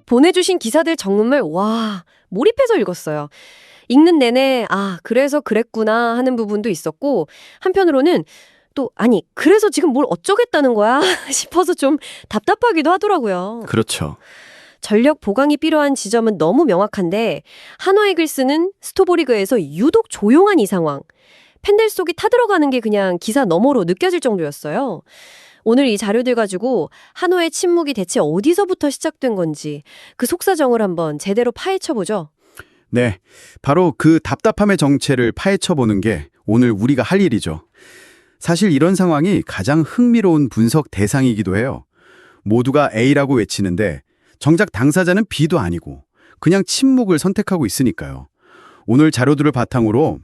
보내주신 기사들 정말 와, 몰입해서 읽었어요. 읽는 내내 그래서 그랬구나 하는 부분도 있었고 한편으로는 또 아니 그래서 지금 뭘 어쩌겠다는 거야 싶어서 좀 답답하기도 하더라고요. 그렇죠. 전력 보강이 필요한 지점은 너무 명확한데 한화 이글스는 스토브리그에서 유독 조용한 이 상황. 팬들 속이 타들어가는 게 그냥 기사 너머로 느껴질 정도였어요. 오늘 이 자료들 가지고 한화의 침묵이 대체 어디서부터 시작된 건지 그 속사정을 한번 제대로 파헤쳐보죠. 네, 바로 그 답답함의 정체를 파헤쳐보는 게 오늘 우리가 할 일이죠. 사실 이런 상황이 가장 흥미로운 분석 대상이기도 해요. 모두가 A라고 외치는데 정작 당사자는 B도 아니고 그냥 침묵을 선택하고 있으니까요. 오늘 자료들을 바탕으로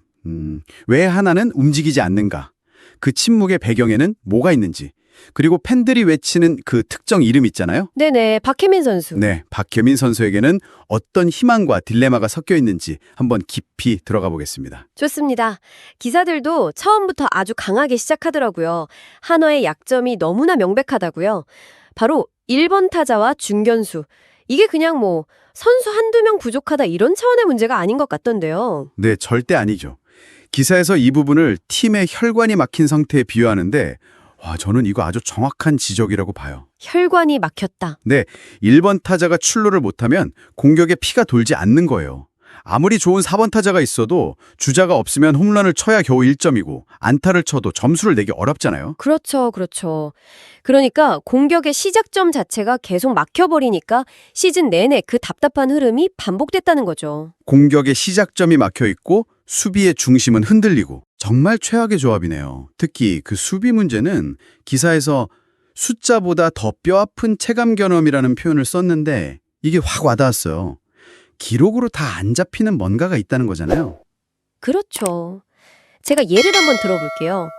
왜 하나는 움직이지 않는가? 그 침묵의 배경에는 뭐가 있는지 그리고 팬들이 외치는 그 특정 이름 있잖아요. 네네, 박혜민 선수. 네, 박혜민 선수에게는 어떤 희망과 딜레마가 섞여 있는지 한번 깊이 들어가 보겠습니다. 좋습니다. 기사들도 처음부터 아주 강하게 시작하더라고요. 한화의 약점이 너무나 명백하다고요. 바로 1번 타자와 중견수. 이게 그냥 뭐 선수 한두 명 부족하다 이런 차원의 문제가 아닌 것 같던데요. 네, 절대 아니죠. 기사에서 이 부분을 팀의 혈관이 막힌 상태에 비유하는데 저는 이거 아주 정확한 지적이라고 봐요. 혈관이 막혔다. 네, 1번 타자가 출루를 못하면 공격에 피가 돌지 않는 거예요. 아무리 좋은 4번 타자가 있어도 주자가 없으면 홈런을 쳐야 겨우 1점이고 안타를 쳐도 점수를 내기 어렵잖아요. 그렇죠, 그렇죠. 그러니까 공격의 시작점 자체가 계속 막혀버리니까 시즌 내내 그 답답한 흐름이 반복됐다는 거죠. 공격의 시작점이 막혀 있고 수비의 중심은 흔들리고 정말 최악의 조합이네요. 특히 그 수비 문제는 기사에서 숫자보다 더 뼈아픈 체감 경험이라는 표현을 썼는데 이게 확 와닿았어요. 기록으로 다 안 잡히는 뭔가가 있다는 거잖아요. 그렇죠. 제가 예를 한번 들어볼게요.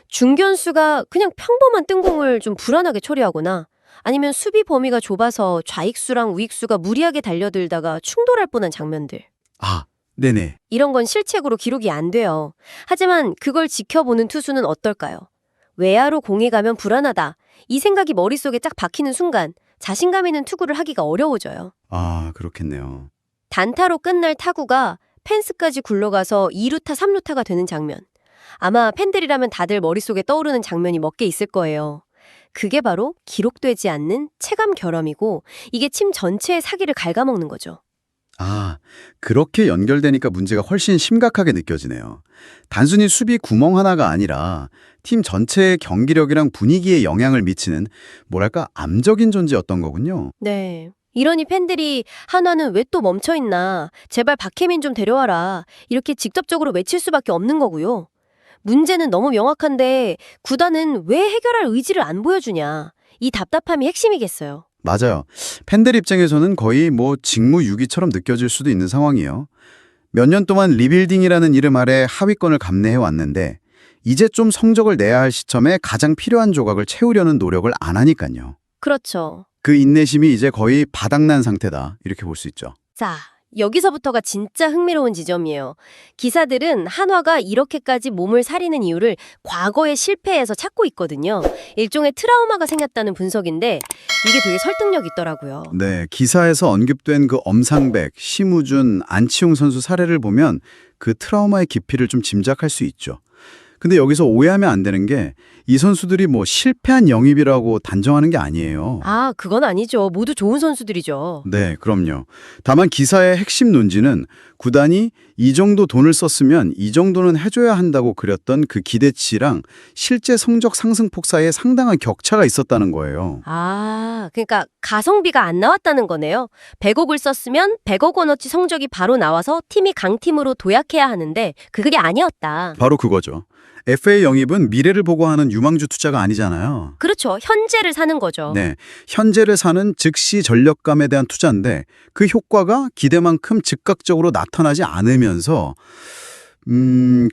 중견수가 그냥 평범한 뜬공을 좀 불안하게 처리하거나 아니면 수비 범위가 좁아서 좌익수랑 우익수가 무리하게 달려들다가 충돌할 뻔한 장면들. 네네. 이런 건 실책으로 기록이 안 돼요. 하지만 그걸 지켜보는 투수는 어떨까요? 외야로 공이 가면 불안하다. 이 생각이 머릿속에 쫙 박히는 순간 자신감 있는 투구를 하기가 어려워져요. 그렇겠네요. 단타로 끝날 타구가 펜스까지 굴러가서 2루타, 3루타가 되는 장면. 아마 팬들이라면 다들 머릿속에 떠오르는 장면이 몇 개 있을 거예요. 그게 바로 기록되지 않는 체감 결함이고 이게 팀 전체의 사기를 갉아먹는 거죠. 그렇게 연결되니까 문제가 훨씬 심각하게 느껴지네요. 단순히 수비 구멍 하나가 아니라 팀 전체의 경기력이랑 분위기에 영향을 미치는 뭐랄까 암적인 존재였던 거군요. 네. 이러니 팬들이 한화는 왜 또 멈춰있나 제발 박혜민 좀 데려와라 이렇게 직접적으로 외칠 수밖에 없는 거고요. 문제는 너무 명확한데 구단은 왜 해결할 의지를 안 보여주냐 이 답답함이 핵심이겠어요. 맞아요. 팬들 입장에서는 거의 직무유기처럼 느껴질 수도 있는 상황이에요. 몇 년 동안 리빌딩이라는 이름 아래 하위권을 감내해 왔는데 이제 좀 성적을 내야 할 시점에 가장 필요한 조각을 채우려는 노력을 안 하니까요. 그렇죠. 그 인내심이 이제 거의 바닥난 상태다 이렇게 볼 수 있죠. 자, 여기서부터가 진짜 흥미로운 지점이에요. 기사들은 한화가 이렇게까지 몸을 사리는 이유를 과거의 실패에서 찾고 있거든요. 일종의 트라우마가 생겼다는 분석인데 이게 되게 설득력 있더라고요. 네, 기사에서 언급된 그 엄상백, 심우준, 안치홍 선수 사례를 보면 그 트라우마의 깊이를 좀 짐작할 수 있죠. 근데 여기서 오해하면 안 되는 게 이 선수들이 실패한 영입이라고 단정하는 게 아니에요. 그건 아니죠. 모두 좋은 선수들이죠. 네, 그럼요. 다만 기사의 핵심 논지는 구단이 이 정도 돈을 썼으면 이 정도는 해줘야 한다고 그렸던 그 기대치랑 실제 성적 상승폭 사이에 상당한 격차가 있었다는 거예요. 그러니까 가성비가 안 나왔다는 거네요. 100억을 썼으면 100억 원어치 성적이 바로 나와서 팀이 강팀으로 도약해야 하는데 그게 아니었다. 바로 그거죠. FA 영입은 미래를 보고 하는 유망주 투자가 아니잖아요. 그렇죠. 현재를 사는 거죠. 네, 현재를 사는 즉시 전력감에 대한 투자인데 그 효과가 기대만큼 즉각적으로 나타나지 않으면서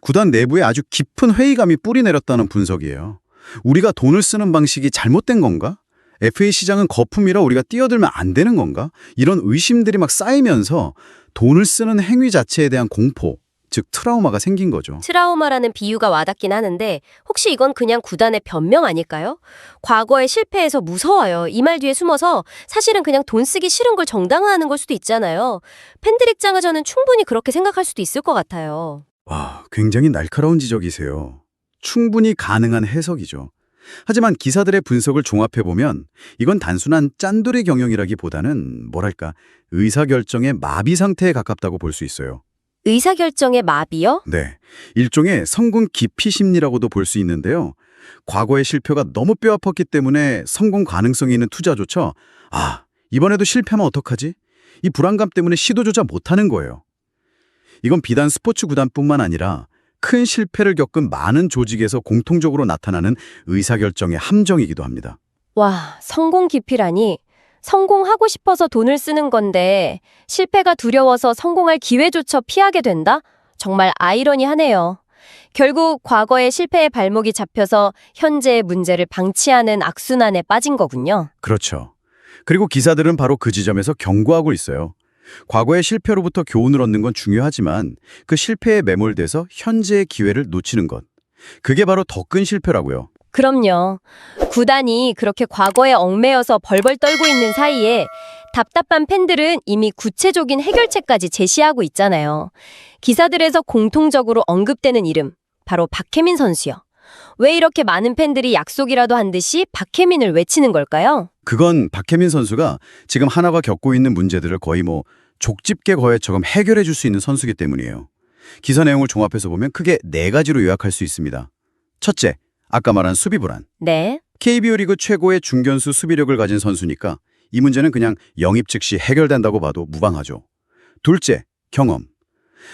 구단 내부에 아주 깊은 회의감이 뿌리내렸다는 분석이에요. 우리가 돈을 쓰는 방식이 잘못된 건가? FA 시장은 거품이라 우리가 뛰어들면 안 되는 건가? 이런 의심들이 막 쌓이면서 돈을 쓰는 행위 자체에 대한 공포, 즉 트라우마가 생긴 거죠. 트라우마라는 비유가 와닿긴 하는데 혹시 이건 그냥 구단의 변명 아닐까요? 과거에 실패해서 무서워요. 이 말 뒤에 숨어서 사실은 그냥 돈 쓰기 싫은 걸 정당화하는 걸 수도 있잖아요. 팬들 입장에서는 충분히 그렇게 생각할 수도 있을 것 같아요. 와, 굉장히 날카로운 지적이세요. 충분히 가능한 해석이죠. 하지만 기사들의 분석을 종합해보면 이건 단순한 짠돌이 경영이라기보다는 뭐랄까 의사결정의 마비 상태에 가깝다고 볼 수 있어요. 의사결정의 마비요? 네, 일종의 성공 기피 심리라고도 볼 수 있는데요. 과거의 실패가 너무 뼈아팠기 때문에 성공 가능성이 있는 투자조차 이번에도 실패하면 어떡하지? 이 불안감 때문에 시도조차 못하는 거예요. 이건 비단 스포츠 구단뿐만 아니라 큰 실패를 겪은 많은 조직에서 공통적으로 나타나는 의사결정의 함정이기도 합니다. 와, 성공 기피라니. 성공하고 싶어서 돈을 쓰는 건데 실패가 두려워서 성공할 기회조차 피하게 된다? 정말 아이러니하네요. 결국 과거의 실패의 발목이 잡혀서 현재의 문제를 방치하는 악순환에 빠진 거군요. 그렇죠. 그리고 기사들은 바로 그 지점에서 경고하고 있어요. 과거의 실패로부터 교훈을 얻는 건 중요하지만 그 실패에 매몰돼서 현재의 기회를 놓치는 것. 그게 바로 더 큰 실패라고요. 그럼요. 구단이 그렇게 과거에 얽매여서 벌벌 떨고 있는 사이에 답답한 팬들은 이미 구체적인 해결책까지 제시하고 있잖아요. 기사들에서 공통적으로 언급되는 이름, 바로 박혜민 선수요. 왜 이렇게 많은 팬들이 약속이라도 한 듯이 박혜민을 외치는 걸까요? 그건 박혜민 선수가 지금 하나가 겪고 있는 문제들을 거의 족집게 거해처럼 해결해 줄 수 있는 선수기 때문이에요. 기사 내용을 종합해서 보면 크게 4가지로 요약할 수 있습니다. 첫째, 아까 말한 수비 불안. 네. KBO 리그 최고의 중견수 수비력을 가진 선수니까 이 문제는 그냥 영입 즉시 해결된다고 봐도 무방하죠. 둘째, 경험.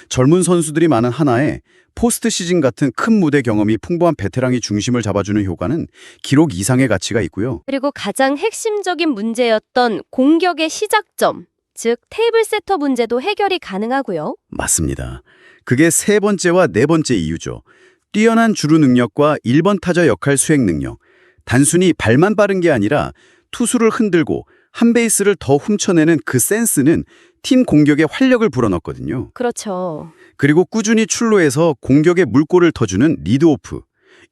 젊은 선수들이 많은 하나에 포스트 시즌 같은 큰 무대 경험이 풍부한 베테랑이 중심을 잡아주는 효과는 기록 이상의 가치가 있고요. 그리고 가장 핵심적인 문제였던 공격의 시작점, 즉 테이블 세터 문제도 해결이 가능하고요. 맞습니다. 그게 3번째와 4번째 이유죠. 뛰어난 주루 능력과 1번 타자 역할 수행 능력. 단순히 발만 빠른 게 아니라 투수를 흔들고 한 베이스를 더 훔쳐내는 그 센스는 팀 공격에 활력을 불어넣거든요. 그렇죠. 그리고 꾸준히 출루해서 공격에 물꼬를 터주는 리드오프.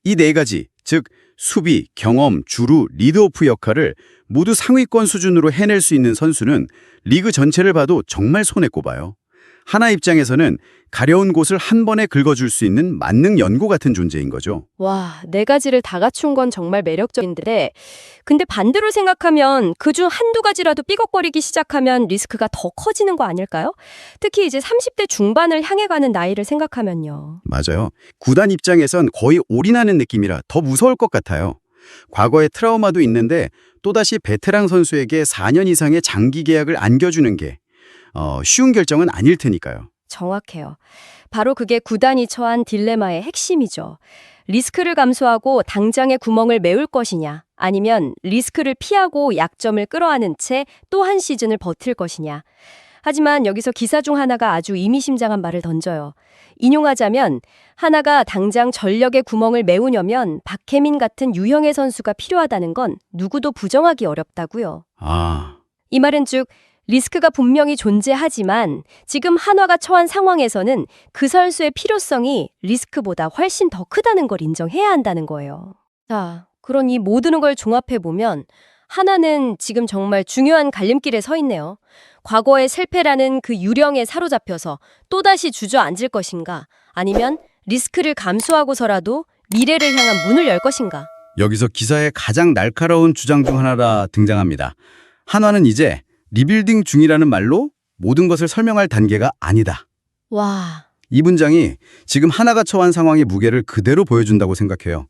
이 4가지, 즉 수비, 경험, 주루, 리드오프 역할을 모두 상위권 수준으로 해낼 수 있는 선수는 리그 전체를 봐도 정말 손에 꼽아요. 하나 입장에서는 가려운 곳을 한 번에 긁어줄 수 있는 만능 연고 같은 존재인 거죠. 와, 4가지를 다 갖춘 건 정말 매력적인데 근데 반대로 생각하면 그중 한두 가지라도 삐걱거리기 시작하면 리스크가 더 커지는 거 아닐까요? 특히 이제 30대 중반을 향해 가는 나이를 생각하면요. 맞아요. 구단 입장에선 거의 올인하는 느낌이라 더 무서울 것 같아요. 과거의 트라우마도 있는데 또다시 베테랑 선수에게 4년 이상의 장기 계약을 안겨주는 게 쉬운 결정은 아닐 테니까요. 정확해요. 바로 그게 구단이 처한 딜레마의 핵심이죠. 리스크를 감수하고 당장의 구멍을 메울 것이냐, 아니면 리스크를 피하고 약점을 끌어안은 채 또 한 시즌을 버틸 것이냐. 하지만 여기서 기사 중 하나가 아주 의미심장한 말을 던져요. 인용하자면 하나가 당장 전력의 구멍을 메우려면 박혜민 같은 유형의 선수가 필요하다는 건 누구도 부정하기 어렵다고요. 이 말은 즉 리스크가 분명히 존재하지만 지금 한화가 처한 상황에서는 그 선수의 필요성이 리스크보다 훨씬 더 크다는 걸 인정해야 한다는 거예요. 자, 그런 이 모든 걸 종합해보면 하나는 지금 정말 중요한 갈림길에 서 있네요. 과거의 실패라는 그 유령에 사로잡혀서 또다시 주저앉을 것인가, 아니면 리스크를 감수하고서라도 미래를 향한 문을 열 것인가. 여기서 기사의 가장 날카로운 주장 중 하나가 등장합니다. 한화는 이제 리빌딩 중이라는 말로 모든 것을 설명할 단계가 아니다. 와, 이 문장이 지금 하나가 처한 상황의 무게를 그대로 보여준다고 생각해요.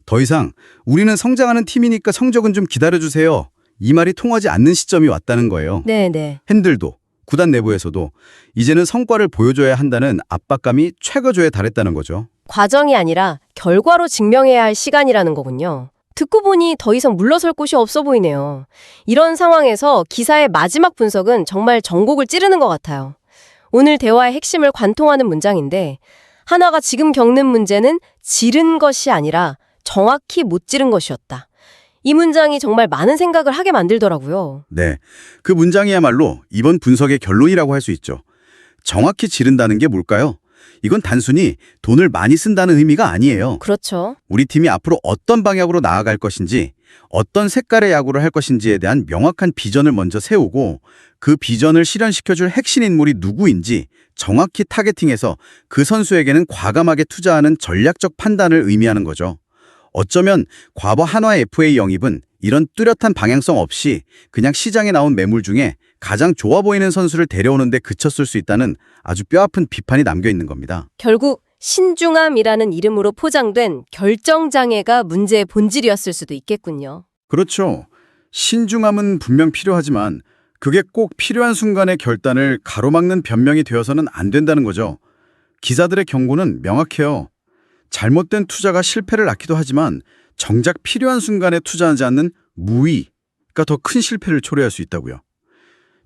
더 이상 우리는 성장하는 팀이니까 성적은 좀 기다려주세요. 이 말이 통하지 않는 시점이 왔다는 거예요. 네네. 팬들도, 구단 내부에서도 이제는 성과를 보여줘야 한다는 압박감이 최고조에 달했다는 거죠. 과정이 아니라 결과로 증명해야 할 시간이라는 거군요. 듣고 보니 더 이상 물러설 곳이 없어 보이네요. 이런 상황에서 기사의 마지막 분석은 정말 전곡을 찌르는 것 같아요. 오늘 대화의 핵심을 관통하는 문장인데 한화가 지금 겪는 문제는 지른 것이 아니라 정확히 못 지른 것이었다. 이 문장이 정말 많은 생각을 하게 만들더라고요. 네, 그 문장이야말로 이번 분석의 결론이라고 할 수 있죠. 정확히 지른다는 게 뭘까요? 이건 단순히 돈을 많이 쓴다는 의미가 아니에요. 그렇죠. 우리 팀이 앞으로 어떤 방향으로 나아갈 것인지, 어떤 색깔의 야구를 할 것인지에 대한 명확한 비전을 먼저 세우고 그 비전을 실현시켜줄 핵심 인물이 누구인지 정확히 타겟팅해서 그 선수에게는 과감하게 투자하는 전략적 판단을 의미하는 거죠. 어쩌면 과거 한화 FA 영입은 이런 뚜렷한 방향성 없이 그냥 시장에 나온 매물 중에 가장 좋아 보이는 선수를 데려오는 데 그쳤을 수 있다는 아주 뼈아픈 비판이 남겨 있는 겁니다. 결국 신중함이라는 이름으로 포장된 결정장애가 문제의 본질이었을 수도 있겠군요. 그렇죠. 신중함은 분명 필요하지만 그게 꼭 필요한 순간의 결단을 가로막는 변명이 되어서는 안 된다는 거죠. 기자들의 경고는 명확해요. 잘못된 투자가 실패를 낳기도 하지만 정작 필요한 순간에 투자하지 않는 무의가 더 큰 실패를 초래할 수 있다고요.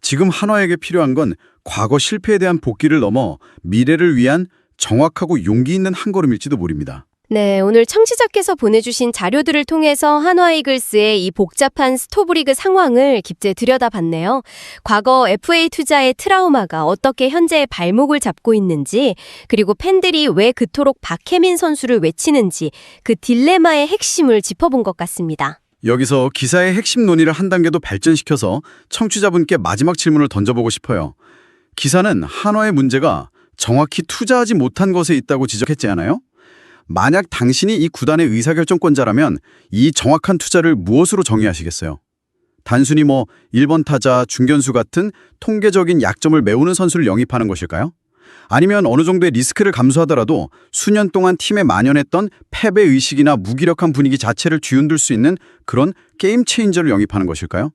지금 한화에게 필요한 건 과거 실패에 대한 복귀를 넘어 미래를 위한 정확하고 용기 있는 한 걸음일지도 모릅니다. 네, 오늘 청취자께서 보내주신 자료들을 통해서 한화이글스의 이 복잡한 스토브리그 상황을 깊게 들여다봤네요. 과거 FA 투자의 트라우마가 어떻게 현재의 발목을 잡고 있는지, 그리고 팬들이 왜 그토록 박혜민 선수를 외치는지 그 딜레마의 핵심을 짚어본 것 같습니다. 여기서 기사의 핵심 논의를 한 단계 더 발전시켜서 청취자분께 마지막 질문을 던져보고 싶어요. 기사는 한화의 문제가 정확히 투자하지 못한 것에 있다고 지적했지 않아요? 만약 당신이 이 구단의 의사결정권자라면 이 정확한 투자를 무엇으로 정의하시겠어요? 단순히 1번 타자, 중견수 같은 통계적인 약점을 메우는 선수를 영입하는 것일까요? 아니면 어느 정도의 리스크를 감수하더라도 수년 동안 팀에 만연했던 패배의식이나 무기력한 분위기 자체를 뒤흔들 수 있는 그런 게임 체인저를 영입하는 것일까요?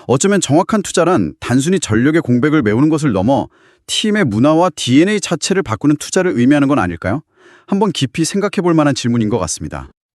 어쩌면 정확한 투자란 단순히 전력의 공백을 메우는 것을 넘어 팀의 문화와 DNA 자체를 바꾸는 투자를 의미하는 건 아닐까요? 한번 깊이 생각해 볼 만한 질문인 것 같습니다.